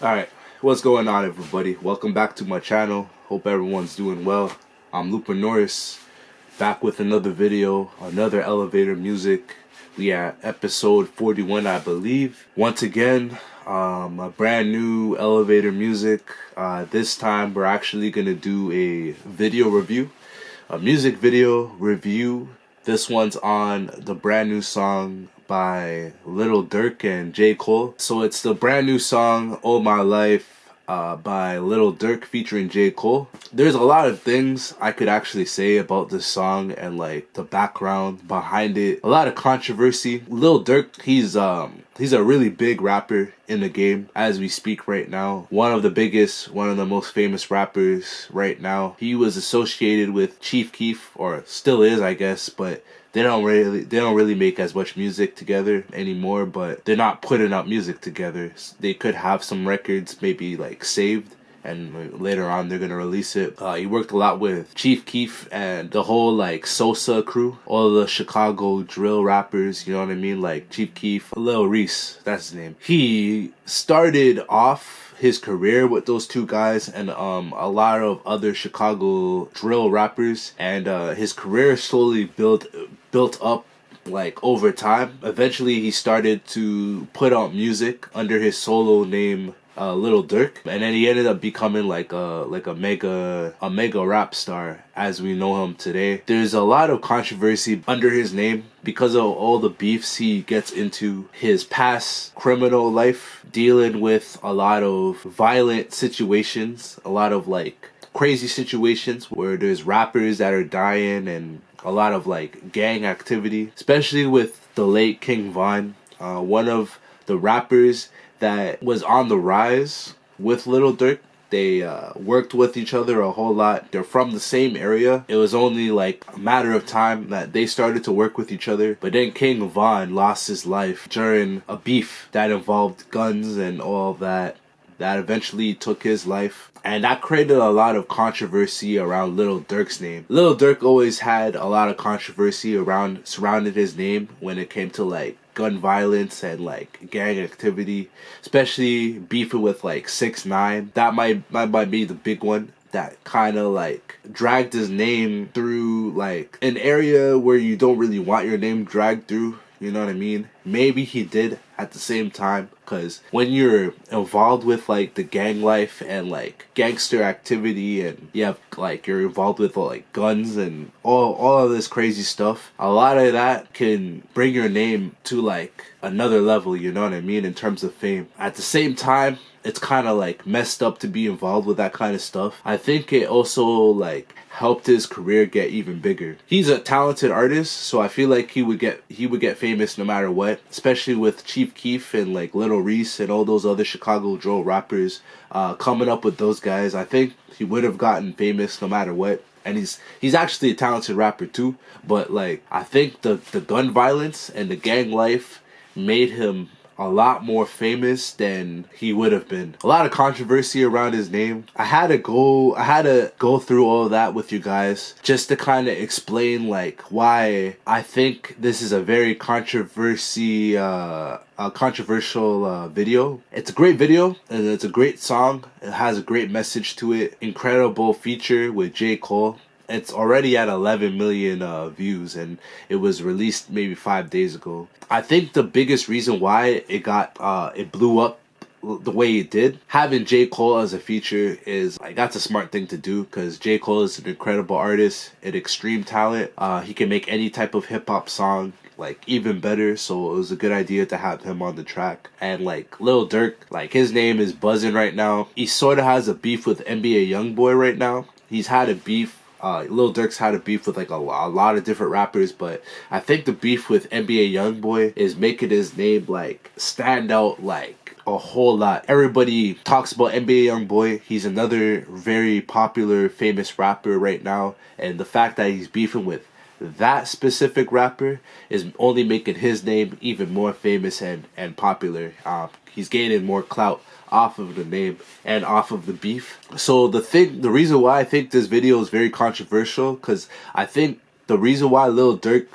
Alright, what's going on everybody? Welcome back to my channel. Hope everyone's doing well. I'm Norris, back with another video, another elevator music. We at episode 41 I believe. Once again, a brand new elevator music. This time we're actually gonna do a video review. A music video review. This one's on the brand new song by Lil Durk and J. Cole. So it's the brand new song All My Life by Lil Durk featuring J. Cole. There's a lot of things I could actually say about this song and like the background behind it. A lot of controversy. Lil Durk, he's a really big rapper in the game as we speak right now. One of the biggest, one of the most famous rappers right now. He was associated with Chief Keef, or still is I guess, but they don't really make as much music together anymore, but they're not putting out music together. They could have some records maybe like saved, and later on they're gonna release it. He worked a lot with Chief Keef and the whole like Sosa crew, all the Chicago drill rappers, you know what I mean, like Chief Keef, Lil Reese, that's his name. He started off his career with those two guys and a lot of other Chicago drill rappers, and his career slowly built up like over time. Eventually he started to put out music under his solo name, Lil Durk, and then he ended up becoming like a mega rap star as we know him today. There's a lot of controversy under his name because of all the beefs he gets into, his past criminal life, dealing with a lot of violent situations, a lot of like crazy situations where there's rappers that are dying, and a lot of like gang activity, especially with the late King Von, one of the rappers that was on the rise with Lil Durk. They worked with each other a whole lot. They're from the same area. It was only like a matter of time that they started to work with each other. But then King Von lost his life during a beef that involved guns and all of that eventually took his life. And that created a lot of controversy around Lil Durk's name. Lil Durk always had a lot of controversy surrounding his name when it came to like gun violence and like gang activity, especially beefing with like 6ix9ine. That might be the big one that kind of like dragged his name through like an area where you don't really want your name dragged through. You know what I mean? Maybe he did at the same time, because when you're involved with like the gang life and like gangster activity, and you have like you're involved with like guns and all of this crazy stuff, a lot of that can bring your name to like another level, you know what I mean, in terms of fame. At the same time, it's kind of like messed up to be involved with that kind of stuff. I think it also like helped his career get even bigger. He's a talented artist, so I feel like he would get famous no matter what, especially with Chief Keef and like Lil Reese and all those other Chicago drill rappers coming up with those guys. I think he would have gotten famous no matter what. And he's actually a talented rapper too, but like I think the gun violence and the gang life made him a lot more famous than he would have been. A lot of controversy around his name. I had to go through all of that with you guys just to kind of explain like why I think this is a very controversial video. It's a great video and it's a great song. It has a great message to it. Incredible feature with J. Cole. It's already at 11 million views, and it was released maybe 5 days ago. I think the biggest reason why it blew up the way it did, having J. Cole as a feature, is like that's a smart thing to do, because J. Cole is an incredible artist, an extreme talent. He can make any type of hip hop song like even better, so it was a good idea to have him on the track. And like Lil Durk, like his name is buzzing right now. He sort of has a beef with NBA YoungBoy right now. He's had a beef. Lil Durk's had a beef with like a lot of different rappers, but I think the beef with NBA YoungBoy is making his name like stand out like a whole lot. Everybody talks about NBA YoungBoy. He's another very popular, famous rapper right now, and the fact that he's beefing with that specific rapper is only making his name even more famous and popular. He's gaining more clout off of the name and off of the beef. So the reason why I think this video is very controversial, because I think the reason why Lil Durk,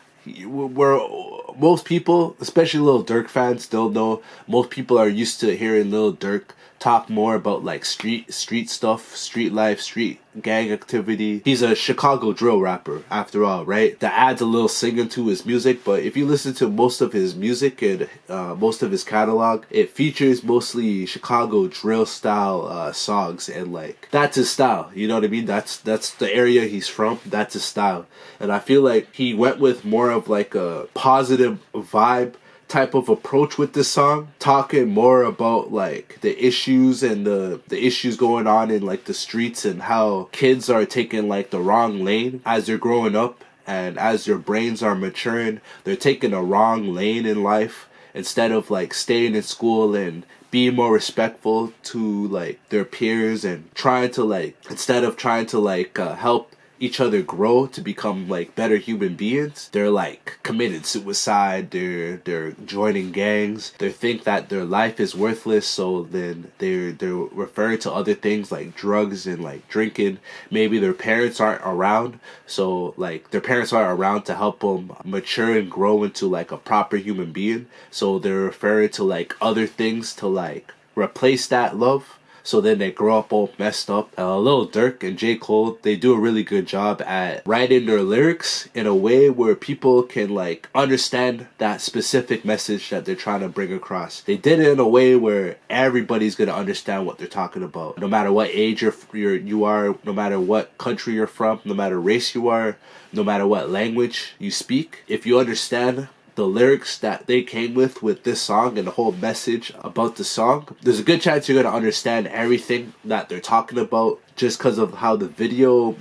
most people, especially Lil Durk fans, don't know, most people are used to hearing Lil Durk talk more about like street stuff, street life, street gang activity. He's a Chicago drill rapper after all, right? That adds a little singing to his music, but if you listen to most of his music and most of his catalog, it features mostly Chicago drill style songs, and like that's his style. You know what I mean? That's the area he's from. That's his style, and I feel like he went with more of like a positive vibe type of approach with this song, talking more about like the issues and the issues going on in like the streets, and how kids are taking like the wrong lane as they're growing up, and as their brains are maturing, they're taking a wrong lane in life instead of like staying in school and being more respectful to like their peers, and trying to like, instead of trying to like help each other grow to become like better human beings, they're like committing suicide, they're joining gangs, they think that their life is worthless, so then they're referring to other things like drugs and like drinking. Maybe their parents aren't around, so like their parents aren't around to help them mature and grow into like a proper human being, so they're referring to like other things to like replace that love. So then they grow up all messed up. Lil Durk and J. Cole, they do a really good job at writing their lyrics in a way where people can like understand that specific message that they're trying to bring across. They did it in a way where everybody's gonna understand what they're talking about, no matter what age you are, no matter what country you're from, no matter race you are, no matter what language you speak. If you understand the lyrics that they came with this song and the whole message about the song, there's a good chance you're gonna understand everything that they're talking about, just because of how the video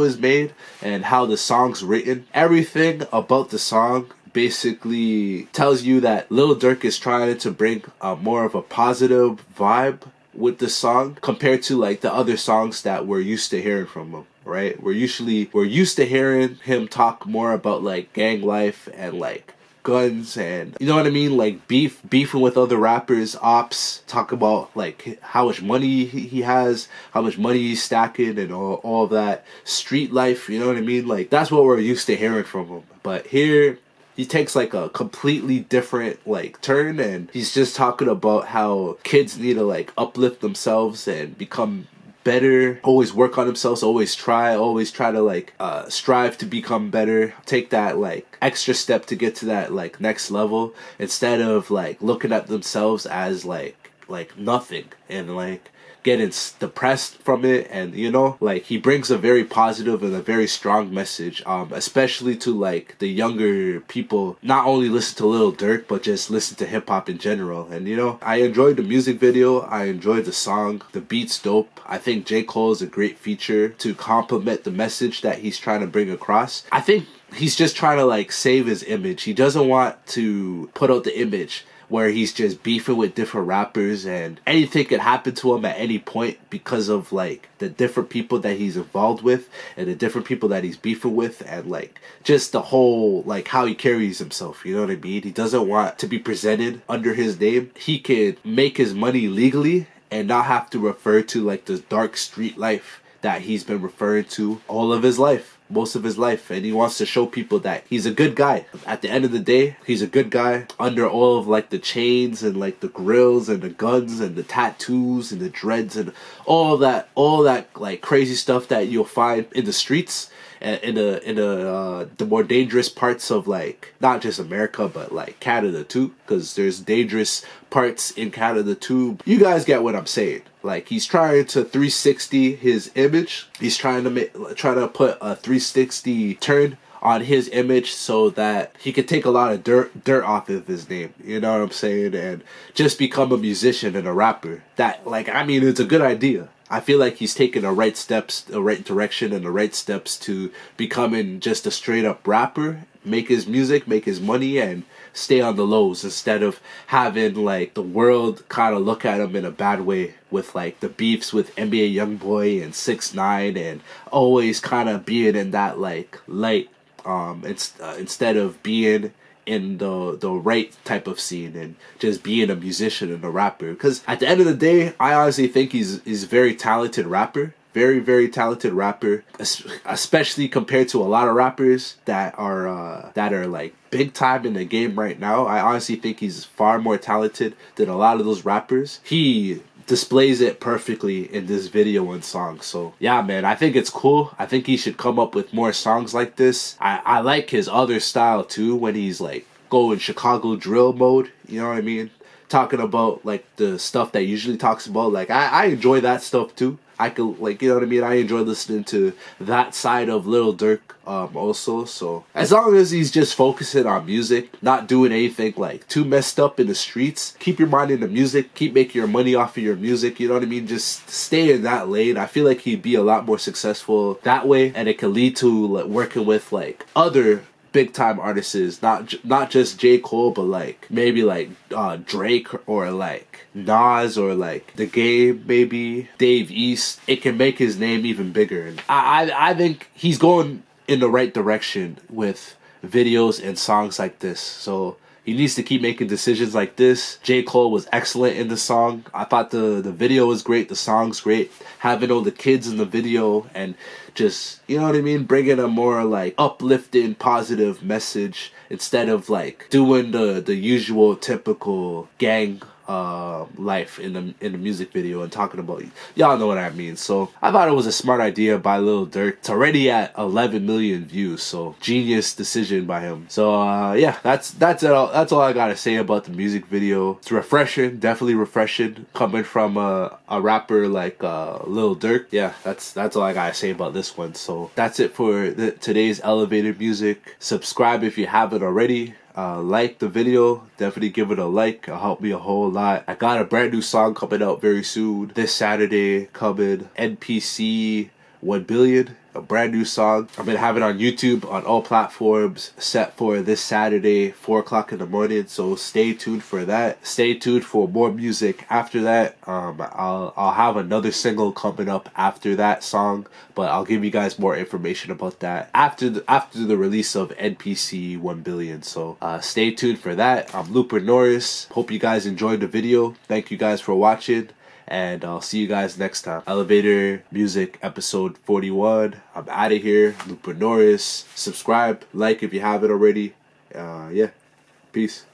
is made and how the song's written. Everything about the song basically tells you that Lil Durk is trying to bring more of a positive vibe with the song compared to like the other songs that we're used to hearing from him, right? We're used to hearing him talk more about like gang life and like guns, and you know what I mean, like beefing with other rappers, ops, talk about like how much money he has, how much money he's stacking, and all of that street life, you know what I mean? Like that's what we're used to hearing from him. But here he takes like a completely different like turn, and he's just talking about how kids need to like uplift themselves and become better, always work on themselves, always try to like strive to become better, take that like extra step to get to that like next level, instead of like looking at themselves as like nothing and like getting depressed from it. And you know, like he brings a very positive and a very strong message, especially to like the younger people. Not only listen to Lil Durk, but just listen to hip-hop in general. And you know, I enjoyed the music video, I enjoyed the song, the beat's dope. I think J. Cole is a great feature to complement the message that he's trying to bring across. I think he's just trying to like save his image. He doesn't want to put out the image where he's just beefing with different rappers and anything could happen to him at any point because of like the different people that he's involved with and the different people that he's beefing with, and like just the whole like how he carries himself, you know what I mean? He doesn't want to be presented under his name. He could make his money legally and not have to refer to like the dark street life that he's been referring to all of his life, most of his life. And he wants to show people that he's a good guy. At the end of the day, he's a good guy under all of like the chains and like the grills and the guns and the tattoos and the dreads and all that like crazy stuff that you'll find in the streets and in the more dangerous parts of like not just America but like Canada too, because there's dangerous parts in Canada too. You guys get what I'm saying. Like he's trying to 360 his image. He's trying to put a 360 turn on his image so that he could take a lot of dirt off of his name. You know what I'm saying? And just become a musician and a rapper. That like, I mean, it's a good idea. I feel like he's taking the right steps, the right direction, and the right steps to becoming just a straight up rapper, make his music, make his money, and stay on the lows instead of having like the world kind of look at him in a bad way with like the beefs with NBA Youngboy and 6ix9ine and always kind of being in that like light instead of being in the right type of scene and just being a musician and a rapper. Because at the end of the day, I honestly think he's a very talented rapper, Very, very talented rapper, especially compared to a lot of rappers that are like big time in the game right now. I honestly think he's far more talented than a lot of those rappers. He displays it perfectly in this video and song. So yeah, man, I think it's cool. I think he should come up with more songs like this. I like his other style too, when he's like going Chicago drill mode, you know what I mean? Talking about like the stuff that he usually talks about. Like I enjoy that stuff too. I could, like, you know what I mean? I enjoy listening to that side of Lil Durk also. So as long as he's just focusing on music, not doing anything like too messed up in the streets, keep your mind in the music, keep making your money off of your music, you know what I mean? Just stay in that lane. I feel like he'd be a lot more successful that way, and it could lead to like working with like other big time artists, not just J. Cole, but like maybe like Drake or like Nas or like The Game, maybe Dave East. It can make his name even bigger. And I think he's going in the right direction with videos and songs like this. So he needs to keep making decisions like this. J. Cole was excellent in the song. I thought the video was great. The song's great. Having all the kids in the video and just, you know what I mean, bringing a more like uplifting, positive message instead of like doing the usual typical gang life in the music video and talking about, y'all know what I mean. So I thought it was a smart idea by Lil Durk. It's already at 11 million views, so genius decision by him. So yeah, that's all I gotta say about the music video. It's refreshing, definitely refreshing, coming from a rapper like Lil Durk. Yeah, that's all I gotta say about this one. So that's it for today's elevated music. Subscribe if you haven't already. Like the video, definitely give it a like. It'll help me a whole lot. I got a brand new song coming out very soon. This Saturday coming, NPC 1 billion. A brand new song. I'm gonna have it on YouTube on all platforms, set for this Saturday 4 o'clock in the morning. So stay tuned for that. Stay tuned for more music after that. I'll have another single coming up after that song, but I'll give you guys more information about that after the release of NPC 1 billion. So stay tuned for that. I'm Lil Norris. Hope you guys enjoyed the video. Thank you guys for watching, and I'll see you guys next time. Elevator Music episode 41. I'm out of here. Lil Norris. Subscribe, like if you haven't already. Yeah. Peace.